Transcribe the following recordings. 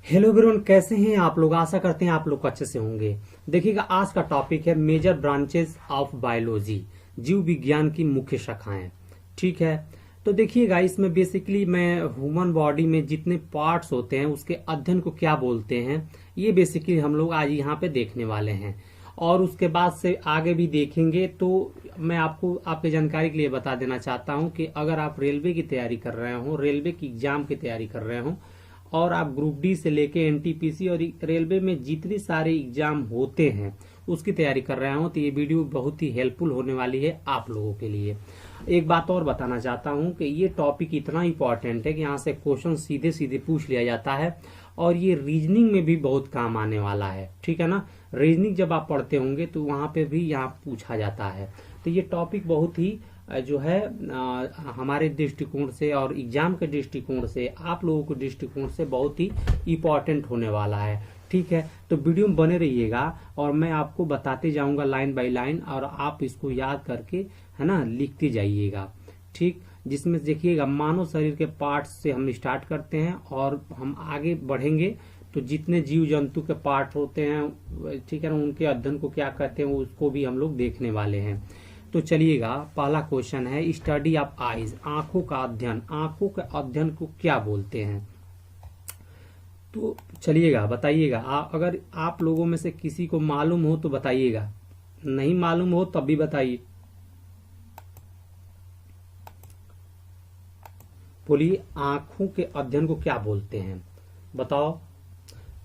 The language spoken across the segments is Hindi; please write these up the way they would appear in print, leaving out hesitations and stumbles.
हेलो एवरीवन, कैसे हैं आप लोग। आशा करते हैं आप लोग अच्छे से होंगे। देखिएगा, आज का टॉपिक है मेजर ब्रांचेस ऑफ बायोलॉजी, जीव विज्ञान की मुख्य शाखाएं। ठीक है, तो देखिएगा, इसमें बेसिकली मैं ह्यूमन बॉडी में जितने पार्ट्स होते हैं उसके अध्ययन को क्या बोलते हैं, ये बेसिकली हम लोग आज यहाँ पे देखने वाले हैं। और उसके बाद से आगे भी देखेंगे। तो मैं आपको आपकी जानकारी के लिए बता देना चाहता हूँ कि अगर आप रेलवे की तैयारी कर रहे हो, रेलवे की एग्जाम की तैयारी कर रहे हो, और आप ग्रुप डी से लेके एनटीपीसी और रेलवे में जितने सारे एग्जाम होते हैं उसकी तैयारी कर रहे हो, तो ये वीडियो बहुत ही हेल्पफुल होने वाली है आप लोगों के लिए। एक बात और बताना चाहता हूँ कि ये टॉपिक इतना इंपॉर्टेंट है कि यहाँ से क्वेश्चन सीधे सीधे पूछ लिया जाता है, और ये रीजनिंग में भी बहुत काम आने वाला है। ठीक है ना, रीजनिंग जब आप पढ़ते होंगे तो वहां पे भी यहाँ पूछा जाता है। तो ये टॉपिक बहुत ही जो है हमारे दृष्टिकोण से और एग्जाम के दृष्टिकोण से, आप लोगों के दृष्टिकोण से बहुत ही इम्पोर्टेंट होने वाला है। ठीक है, तो वीडियो में बने रहिएगा और मैं आपको बताते जाऊंगा लाइन बाय लाइन, और आप इसको याद करके है ना लिखते जाइएगा। ठीक, जिसमें देखिएगा मानव शरीर के पार्ट्स से हम स्टार्ट करते हैं और हम आगे बढ़ेंगे तो जितने जीव जंतु के पार्ट होते हैं, ठीक है ना, उनके अध्ययन को क्या कहते हैं उसको भी हम लोग देखने वाले हैं। तो चलिएगा, पहला क्वेश्चन है स्टडी ऑफ आईज, आंखों का अध्ययन। आंखों के अध्ययन को क्या बोलते हैं? तो चलिएगा बताइएगा। अगर आप लोगों में से किसी को मालूम हो तो बताइएगा, नहीं मालूम हो तब भी बताइए। बोलिए, आंखों के अध्ययन को क्या बोलते हैं? बताओ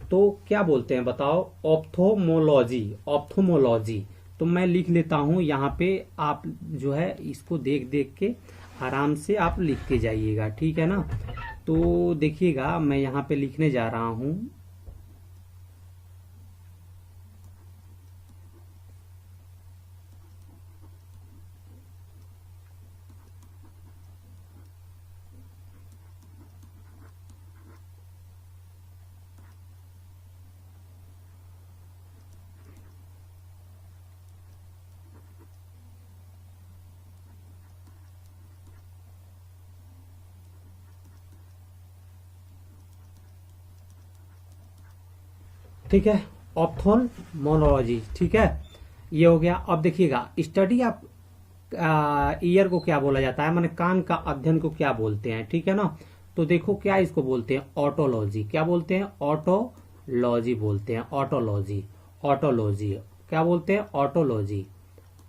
तो क्या बोलते हैं, बताओ। Ophthalmology, ophthalmology. तो मैं लिख लेता हूं यहाँ पे, आप जो है इसको देख देख के आराम से आप लिख के जाइएगा। ठीक है ना, तो देखिएगा मैं यहाँ पे लिखने जा रहा हूं। ठीक है, ऑप्थोमोलॉजी। ठीक है, ये हो गया। अब देखिएगा, स्टडी ऑफ ईयर को क्या बोला जाता है, माने कान का अध्ययन को क्या बोलते हैं। ठीक है ना, तो देखो क्या इसको बोलते हैं, ऑटोलॉजी। क्या बोलते हैं? ऑटोलॉजी बोलते हैं। ऑटोलॉजी, ऑटोलॉजी क्या बोलते हैं? ऑटोलॉजी,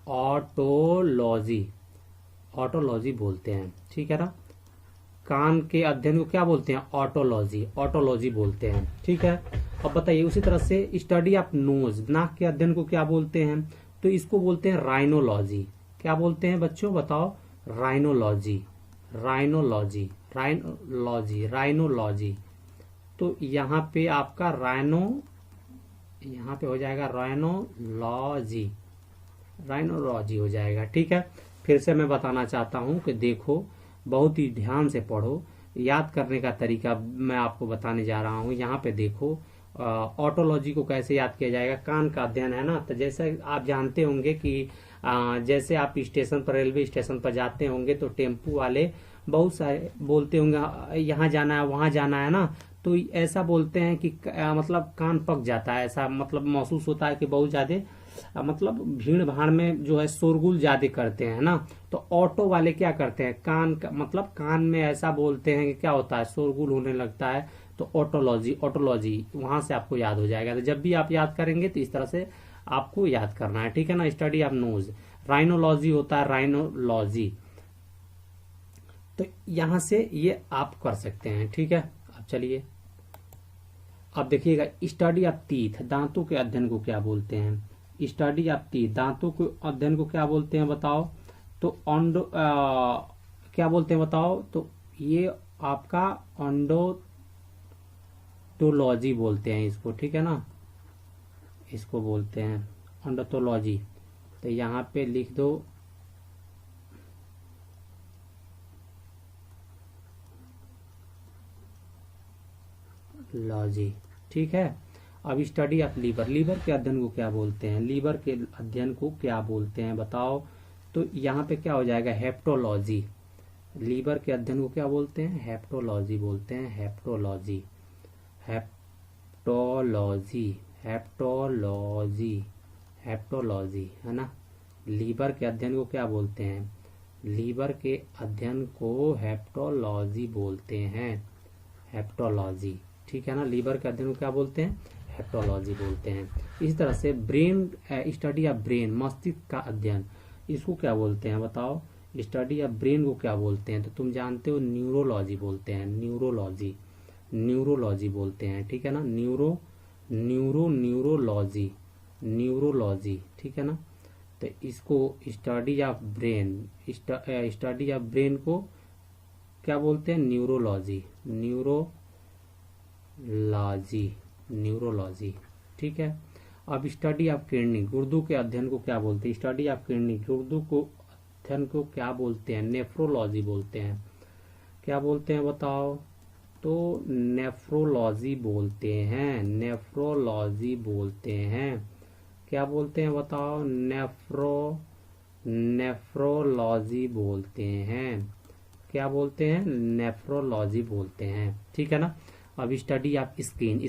ऑटोलॉजी, ऑटोलॉजी बोलते हैं। ठीक है ना, कान के अध्ययन को क्या बोलते हैं? ऑटोलॉजी, ऑटोलॉजी बोलते हैं। ठीक है, अब बताइए उसी तरह से स्टडी ऑफ नोज, नाक के अध्ययन को क्या बोलते हैं? तो इसको बोलते हैं राइनोलॉजी। क्या बोलते हैं बच्चों, बताओ? Rhinology, rhinology, rhinology, rhinology. तो यहाँ पे आपका राइनो, यहाँ पे हो जाएगा राइनोलॉजी, राइनोलॉजी हो जाएगा। ठीक है, फिर से मैं बताना चाहता हूँ कि देखो, बहुत ही ध्यान से पढ़ो। याद करने का तरीका मैं आपको बताने जा रहा हूँ। यहाँ पे देखो, ऑटोलॉजी को कैसे याद किया जाएगा। कान का अध्ययन है ना, तो जैसे आप जानते होंगे कि जैसे आप स्टेशन पर, रेलवे स्टेशन पर जाते होंगे तो टेम्पू वाले बहुत सारे बोलते होंगे यहाँ जाना है वहां जाना है ना, तो ऐसा बोलते हैं कि मतलब कान पक जाता है, ऐसा मतलब महसूस होता है कि बहुत ज्यादा मतलब भीड़ भाड़ में जो है शोरगुल ज्यादा करते हैं ना। तो ऑटो वाले क्या करते हैं, कान का मतलब कान में ऐसा बोलते हैं कि क्या होता है, शोरगुल होने लगता है। तो ऑटोलॉजी, ऑटोलॉजी वहां से आपको याद हो जाएगा। तो जब भी आप याद करेंगे तो इस तरह से आपको याद करना है। ठीक है ना, स्टडी ऑफ नोज। राइनोलॉजी होता है, राइनोलॉजी। तो यहां से ये आप कर सकते हैं। ठीक है, अब चलिए, अब देखिएगा स्टडी ऑफ टीथ, दांतों के अध्ययन को क्या बोलते हैं? स्टडी ऑफ टीथ, दांतों के अध्ययन को क्या बोलते हैं, बताओ। तो क्या बोलते हैं, बताओ। तो ये आपका ओंडोटोलॉजी बोलते हैं इसको। ठीक है ना, इसको बोलते हैं ओंडोटोलॉजी। तो यहाँ पे लिख दो लॉजी। ठीक है, अब स्टडी ऑफ लीवर, लीवर के अध्ययन को क्या बोलते हैं? लीवर के अध्ययन को क्या बोलते हैं, बताओ। तो यहाँ पे क्या हो जाएगा, हेप्टोलॉजी। लीवर के अध्ययन को क्या बोलते हैं? हेप्टोलॉजी बोलते हैं, हेप्टोलॉजी, हेप हेप्टोलॉजी, हेप्टोलॉजी, हेप्टोलॉजी है ना। लीवर के अध्ययन को क्या बोलते हैं? लीवर के अध्ययन को हेप्टोलॉजी बोलते हैं, हेप्टोलॉजी, ठीक है ना। लीवर के अध्ययन को क्या बोलते हैं? हेप्टोलॉजी बोलते हैं। इसी तरह से ब्रेन, स्टडी ऑफ ब्रेन, मस्तिष्क का अध्ययन, इसको क्या बोलते हैं बताओ? स्टडी ऑफ ब्रेन को क्या बोलते हैं? तो तुम जानते हो न्यूरोलॉजी बोलते हैं, न्यूरोलॉजी, न्यूरोलॉजी बोलते हैं, ठीक है ना। न्यूरोलॉजी, न्यूरोलॉजी, ठीक है ना। तो इसको study of brain, study of brain को क्या बोलते हैं? न्यूरोलॉजी, न्यूरोलॉजी, न्यूरोलॉजी, ठीक है। अब स्टडी ऑफ किडनी, गुर्दों के अध्ययन को क्या बोलते हैं? स्टडी ऑफ किडनी, गुर्दों को अध्ययन को क्या बोलते हैं? नेफ्रोलॉजी बोलते हैं। क्या बोलते हैं बताओ? तो नेफ्रोलॉजी बोलते हैं, नेफ्रोलॉजी बोलते हैं। क्या बोलते हैं बताओ? नेफ्रोलॉजी बोलते हैं। क्या बोलते हैं? नेफ्रोलॉजी बोलते हैं, ठीक है ना। अब study of skin,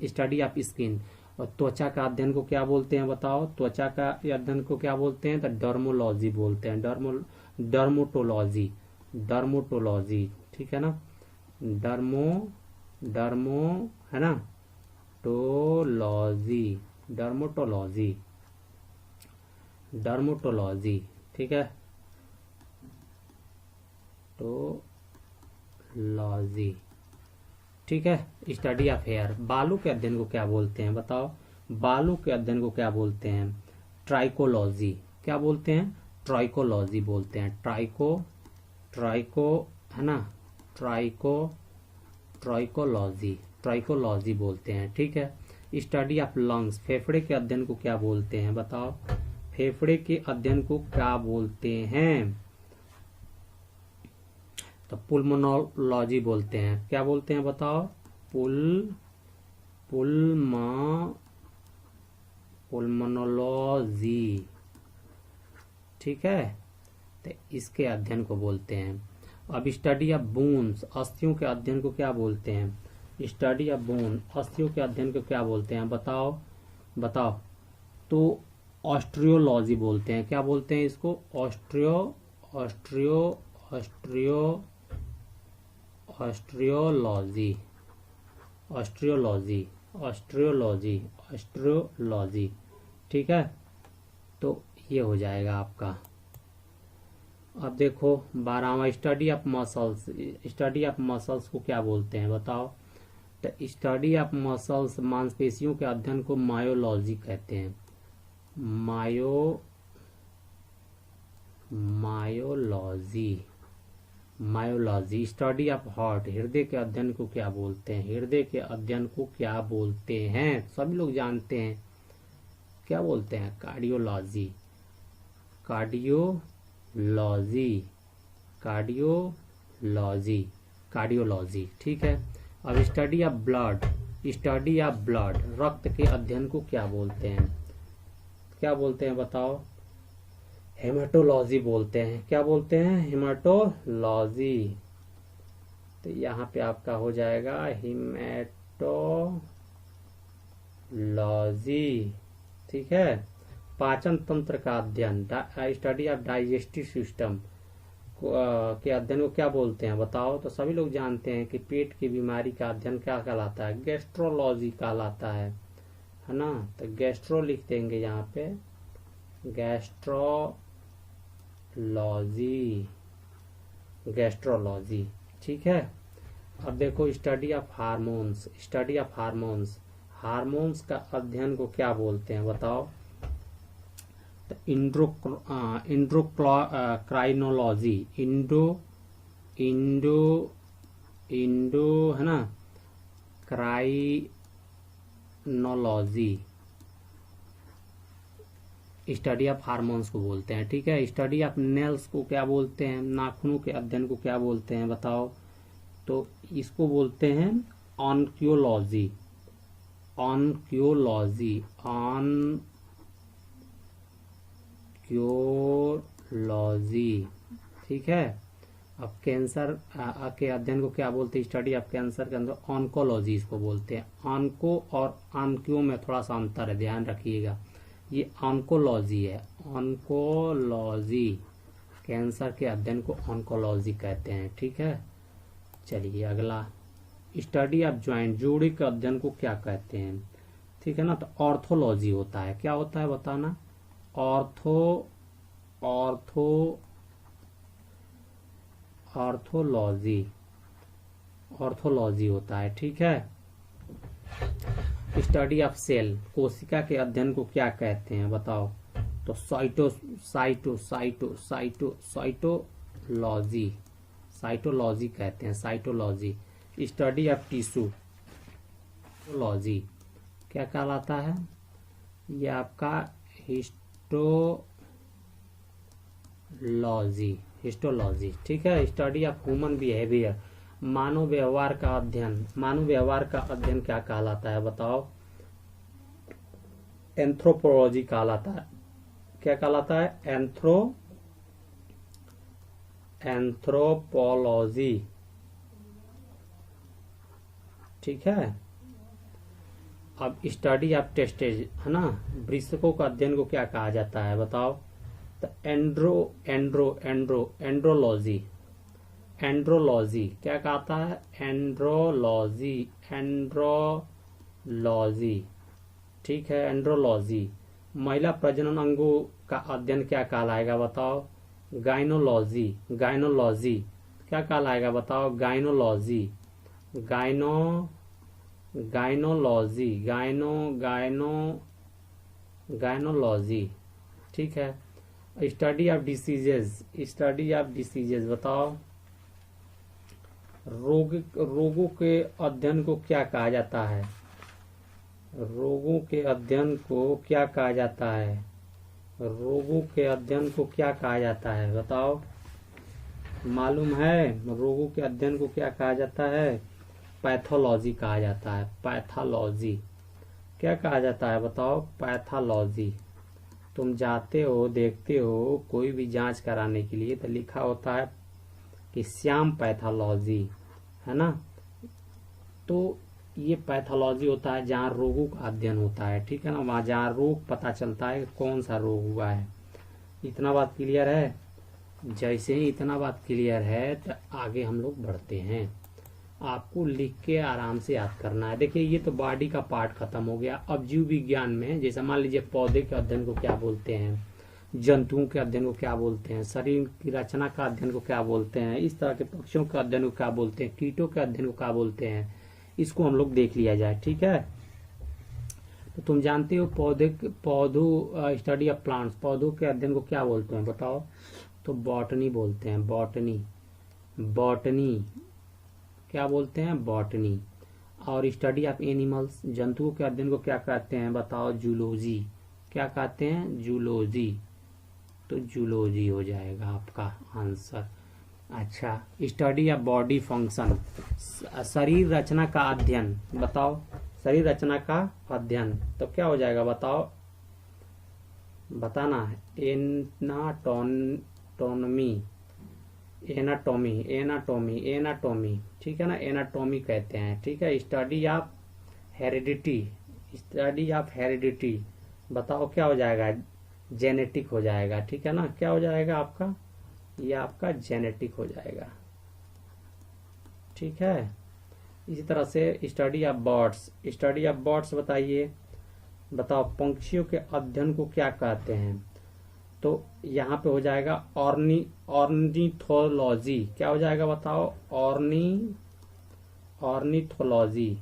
study of skin, और त्वचा का अध्ययन को क्या बोलते हैं बताओ? त्वचा का अध्ययन को क्या बोलते हैं? तो डर्मोलॉजी बोलते हैं, डर्मोटोलॉजी, डर्मोटोलॉजी, ठीक है ना। डर्मो है ना, टोलॉजी, डर्मोटोलॉजी, डर्मोटोलॉजी, ठीक है, टोलॉजी, ठीक है। स्टडी ऑफ हेयर, बालों के अध्ययन को क्या बोलते हैं बताओ? बालों के अध्ययन को क्या बोलते हैं? ट्राइकोलॉजी, क्या बोलते हैं? ट्राइकोलॉजी बोलते हैं, ट्राइको है ना, ट्राइकोलॉजी, ट्राइकोलॉजी बोलते हैं, ठीक है। स्टडी ऑफ लंग्स, फेफड़े के अध्ययन को क्या बोलते हैं बताओ? फेफड़े के अध्ययन को क्या बोलते हैं? तो पुल्मोनोलॉजी बोलते हैं। क्या बोलते हैं बताओ? पुल्मोनोलॉजी, ठीक है। तो इसके अध्ययन को बोलते हैं। अब स्टडी ऑफ बोन्स, अस्थियों के अध्ययन को क्या बोलते हैं? स्टडी ऑफ बोन, अस्थियों के अध्ययन को क्या बोलते हैं बताओ? बताओ। तो ऑस्ट्रियोलॉजी बोलते हैं। क्या बोलते हैं इसको? ऑस्ट्रियोलॉजी, ऑस्ट्रियोलॉजी, ऑस्ट्रियोलॉजी, ऑस्ट्रियोलॉजी, ठीक है। तो ये हो जाएगा आपका। अब देखो 12वां, study of muscles, study of muscles को क्या बोलते हैं बताओ? तो स्टडी ऑफ मसल्स, मांसपेशियों के अध्ययन को मायोलॉजी कहते हैं, myology, myology. Study of heart, हृदय के अध्ययन को क्या बोलते हैं? हृदय के अध्ययन को क्या बोलते हैं? सभी लोग जानते हैं, क्या बोलते हैं? कार्डियोलॉजी, कार्डियोलॉजी, कार्डियोलॉजी, कार्डियोलॉजी, ठीक है। अब study of blood, study of blood, रक्त के अध्ययन को क्या बोलते हैं? क्या बोलते हैं बताओ? हेमाटोलॉजी बोलते हैं। क्या बोलते हैं? हेमाटोलॉजी। तो यहाँ पे आपका हो जाएगा हेमाटोलॉजी, ठीक है। पाचन तंत्र का अध्ययन, स्टडी ऑफ डाइजेस्टिव सिस्टम के अध्ययन को क्या बोलते हैं बताओ? तो सभी लोग जानते हैं कि पेट की बीमारी का अध्ययन क्या कहलाता है? गैस्ट्रोलॉजी कहलाता है ना। तो गैस्ट्रो लिख देंगे यहाँ पे, गैस्ट्रोलॉजी, गैस्ट्रोलॉजी, ठीक है। अब देखो study of hormones, study of hormones, hormones का अध्ययन को क्या बोलते हैं बताओ? तो इंडोक्राइनोलॉजी, इंडो है ना, क्राइनोलॉजी, स्टडी ऑफ हार्मोन्स को बोलते हैं, ठीक है। स्टडी ऑफ नेल्स को क्या बोलते हैं? नाखूनों के अध्ययन को क्या बोलते हैं बताओ? तो इसको बोलते हैं ऑनक्योलॉजी, ऑनक्योलॉजी, ऑनक्योलॉजी, ठीक है। अब कैंसर के अध्ययन को क्या बोलते हैं, स्टडी ऑफ कैंसर के अंदर ऑन्कोलॉजी इसको बोलते हैं। ऑन्को और ऑनक्यो में थोड़ा सा अंतर है, ध्यान रखिएगा। ये ऑन्कोलॉजी है, ऑन्कोलॉजी, कैंसर के अध्ययन को ऑन्कोलॉजी कहते हैं, ठीक है। चलिए अगला, स्टडी ऑफ ज्वाइंट, जोड़े के अध्ययन को क्या कहते हैं, ठीक है ना। तो ऑर्थोलॉजी होता है, क्या होता है बताना, ऑर्थोलॉजी होता है, ठीक है। स्टडी ऑफ सेल, कोशिका के अध्ययन को क्या कहते हैं बताओ, तो साइटोलॉजी कहते हैं, cytology. Study of tissue logy क्या कहलाता है, ये आपका हिस्टोलॉजी, ठीक है। स्टडी ऑफ ह्यूमन बिहेवियर, मानव व्यवहार का अध्ययन, मानव व्यवहार का अध्ययन क्या कहलाता है बताओ, एंथ्रोपोलॉजी कहलाता है, क्या कहलाता है, एंथ्रोपोलॉजी, ठीक है। अब स्टडी ऑफ टेस्टेज है ना, वृषकों का अध्ययन को क्या कहा जाता है बताओ, तो एंड्रोलॉजी क्या कहता है, एंड्रोलॉजी, ठीक है, एंड्रोलॉजी। महिला प्रजनन अंगों का अध्ययन क्या कहलाएगा बताओ, गायनोलॉजी क्या कहलाएगा बताओ, गायनोलॉजी, ठीक है। स्टडी ऑफ डिसीजेज बताओ, रोगों के अध्ययन को क्या कहा जाता है, रोगों के अध्ययन को क्या कहा जाता है, रोगों के अध्ययन को क्या कहा जाता है बताओ, मालूम है रोगों के अध्ययन को क्या कहा जाता है, पैथोलॉजी कहा जाता है, पैथोलॉजी क्या कहा जाता है बताओ, पैथोलॉजी। तुम जाते हो देखते हो कोई भी जांच कराने के लिए तो लिखा होता है कि श्याम पैथोलॉजी, है ना। तो ये पैथोलॉजी होता है जहाँ रोगों का अध्ययन होता है, ठीक है ना, वहाँ जहाँ रोग पता चलता है कौन सा रोग हुआ है। इतना बात क्लियर है, जैसे ही इतना बात क्लियर है तो आगे हम लोग बढ़ते हैं। आपको लिख के आराम से याद करना है। देखिए ये तो बॉडी का पार्ट खत्म हो गया। अब जीव विज्ञान में जैसे मान लीजिए पौधे के अध्ययन को क्या बोलते हैं, जंतुओं के अध्ययन को क्या बोलते हैं, शरीर की रचना का अध्ययन को क्या बोलते हैं, इस तरह के पक्षियों के अध्ययन को क्या बोलते हैं, कीटों के अध्ययन को क्या बोलते हैं, इसको हम लोग देख लिया जाए, ठीक है। तो तुम जानते हो पौधों स्टडी ऑफ प्लांट्स, पौधों के अध्ययन को क्या बोलते हैं बताओ, तो बॉटनी बोलते हैं, बॉटनी क्या बोलते हैं, बॉटनी। और स्टडी ऑफ एनिमल्स, जंतुओं के अध्ययन को क्या कहते हैं बताओ, जूलॉजी, क्या कहते हैं, जूलॉजी। तो जूलॉजी हो जाएगा आपका आंसर। अच्छा, स्टडी ऑफ बॉडी फंक्शन, शरीर रचना का अध्ययन बताओ, शरीर रचना का अध्ययन तो क्या हो जाएगा बताओ, बताना है, एनाटॉमी, ठीक है ना, एनाटॉमी कहते हैं, ठीक है। स्टडी ऑफ हेरिडिटी बताओ क्या हो जाएगा, जेनेटिक हो जाएगा, ठीक है ना, क्या हो जाएगा आपका, ये आपका जेनेटिक हो जाएगा, ठीक है। इसी तरह से स्टडी ऑफ बर्ड्स बताइए, बताओ पंक्षियों के अध्ययन को क्या कहते हैं, तो यहाँ पे हो जाएगा ऑर्निथोलॉजी, क्या हो जाएगा बताओ, ऑर्निथोलॉजी,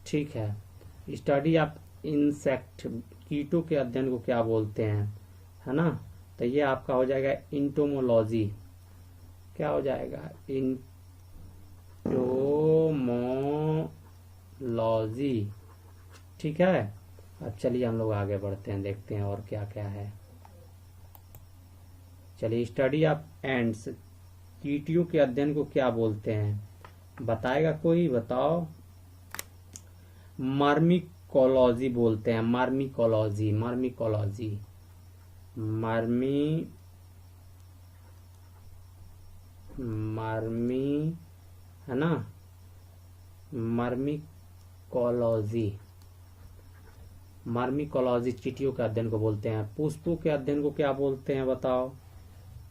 ठीक है। स्टडी ऑफ इंसेक्ट, कीटों के अध्ययन को क्या बोलते हैं, है ना, तो ये आपका हो जाएगा इंटोमोलॉजी, क्या हो जाएगा, इंटोमोलॉजी, ठीक है। अब चलिए हम लोग आगे बढ़ते हैं, देखते हैं और क्या क्या है। चलिए स्टडी ऑफ एंड्स, चींटियों के अध्ययन को क्या बोलते हैं, बताएगा कोई, बताओ। मार्मिकोलॉजी बोलते हैं, मार्मिकोलॉजी, मर्मी, है ना, मर्मिकोलॉजी, मर्मिकोलॉजी चींटियों के अध्ययन को बोलते हैं। पुष्पों के अध्ययन को क्या बोलते हैं बताओ?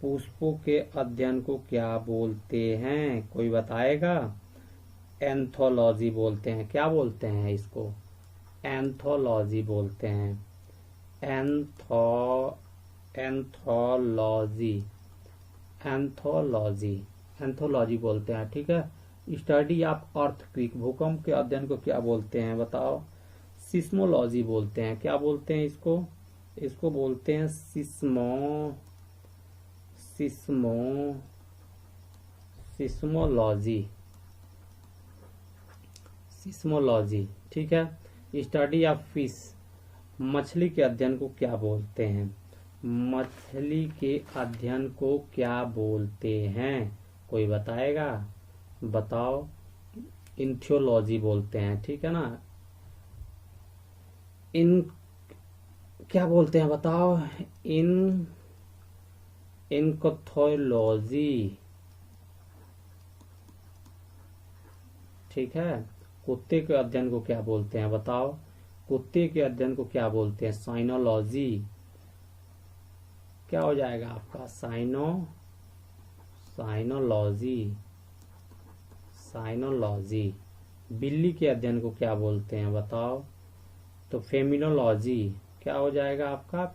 पुष्पों के अध्ययन को क्या बोलते हैं, कोई बताएगा? एंथोलॉजी बोलते हैं। क्या बोलते हैं इसको? एंथोलॉजी बोलते हैं। एंथोलॉजी, एंथोलॉजी, एंथोलॉजी बोलते हैं। ठीक है। स्टडी ऑफ अर्थक्वेक, भूकंप के अध्ययन को क्या बोलते हैं बताओ? सिस्मोलॉजी बोलते हैं। क्या बोलते हैं इसको? इसको बोलते हैं सिस्मोलॉजी, सिस्मोलॉजी। ठीक है। स्टडी ऑफ फिश, मछली के अध्ययन को क्या बोलते हैं? मछली के अध्ययन को क्या बोलते हैं, कोई बताएगा? बताओ। इन्थियोलॉजी बोलते हैं। ठीक है ना। इन क्या बोलते हैं बताओ? इनकथोलॉजी। ठीक है। कुत्ते के अध्ययन को क्या बोलते हैं बताओ? कुत्ते के अध्ययन को क्या बोलते हैं? साइनोलॉजी। क्या हो जाएगा आपका? साइनोलॉजी, साइनोलॉजी। बिल्ली के अध्ययन को क्या बोलते हैं बताओ? तो फेमिनोलॉजी। क्या हो जाएगा आपका?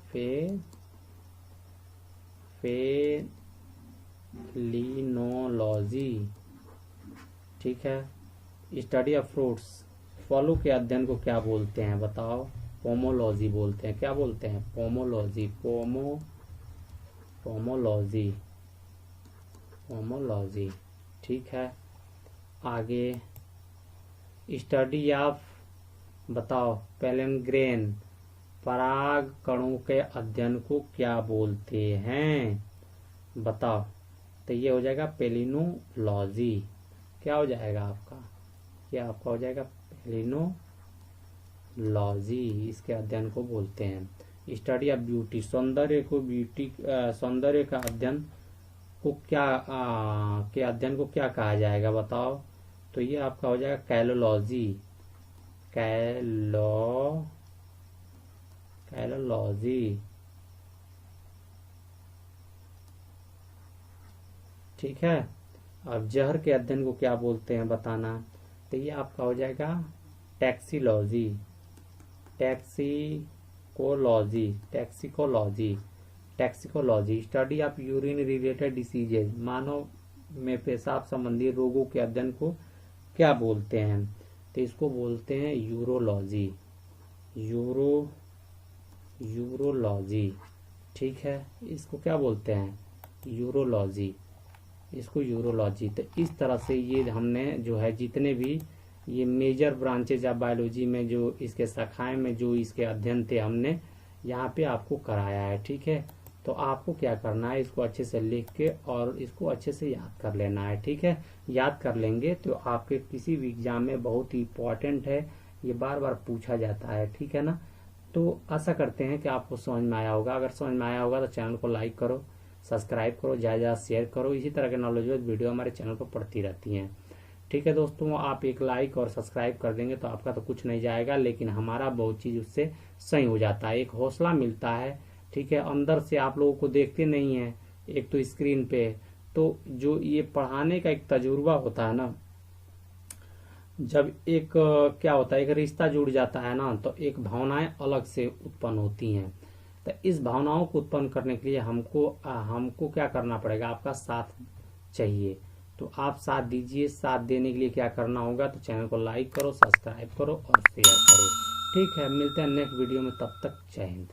फेलिनोलॉजी। ठीक है। स्टडी ऑफ फ्रूट्स, फलों के अध्ययन को क्या बोलते हैं बताओ? पोमोलॉजी बोलते हैं। क्या बोलते हैं? Pomology, pomology, pomology. ठीक है। आगे स्टडी ऑफ, बताओ, पैलिनग्रेन, पराग कणों के अध्ययन को क्या बोलते हैं बताओ? तो ये हो जाएगा पेलिनोलॉजी। क्या हो जाएगा आपका? ये आपका हो जाएगा पेलिनोलॉजी, इसके अध्ययन को बोलते हैं। स्टडी ऑफ ब्यूटी, सौंदर्य को, सौंदर्य का अध्ययन को क्या के अध्ययन को क्या कहा जाएगा बताओ? तो ये आपका हो जाएगा कैलोलॉजी, कैलोलॉजी। ठीक है। अब जहर के अध्ययन को क्या बोलते हैं बताना? तो ये आपका हो जाएगा toxicology, toxicology, toxicology, toxicology. Study of urine related diseases, मानव में पेशाब संबंधी रोगों के अध्ययन को क्या बोलते हैं? तो इसको बोलते हैं यूरोलॉजी, यूरोलॉजी। ठीक है। इसको क्या बोलते हैं? यूरोलॉजी, इसको यूरोलॉजी। तो इस तरह से ये हमने जो है जितने भी ये मेजर ब्रांचेज ऑफ बायोलॉजी में जो इसके शाखाएं में जो इसके अध्ययन थे हमने यहाँ पे आपको कराया है। ठीक है। तो आपको क्या करना है? इसको अच्छे से लिख के और इसको अच्छे से याद कर लेना है। ठीक है। याद कर लेंगे तो आपके किसी भी एग्जाम में बहुत ही इम्पोर्टेंट है, ये बार बार पूछा जाता है। ठीक है ना। तो आशा करते हैं कि आपको समझ में आया होगा। अगर समझ में आया होगा तो चैनल को लाइक करो, सब्सक्राइब करो, ज़्यादा शेयर करो। इसी तरह के नॉलेजेबल वीडियो हमारे चैनल पर पड़ती रहती हैं। ठीक है दोस्तों, आप एक लाइक और सब्सक्राइब कर देंगे तो आपका तो कुछ नहीं जाएगा, लेकिन हमारा बहुत चीज़ उससे सही हो जाता है, एक हौसला मिलता है। ठीक है। अंदर से आप लोगों को देखते नहीं हैं, एक तो स्क्रीन पे, तो जो ये पढ़ाने का एक तजुर्बा होता है ना, जब एक क्या होता है, एक रिश्ता जुड़ जाता है ना, तो एक भावनाएं अलग से उत्पन्न होती हैं। तो इस भावनाओं को उत्पन्न करने के लिए हमको क्या करना पड़ेगा? आपका साथ चाहिए। तो आप साथ दीजिए। साथ देने के लिए क्या करना होगा? तो चैनल को लाइक करो, सब्सक्राइब करो और शेयर करो। ठीक है। मिलते हैं नेक्स्ट वीडियो में, तब तक जय हिंद।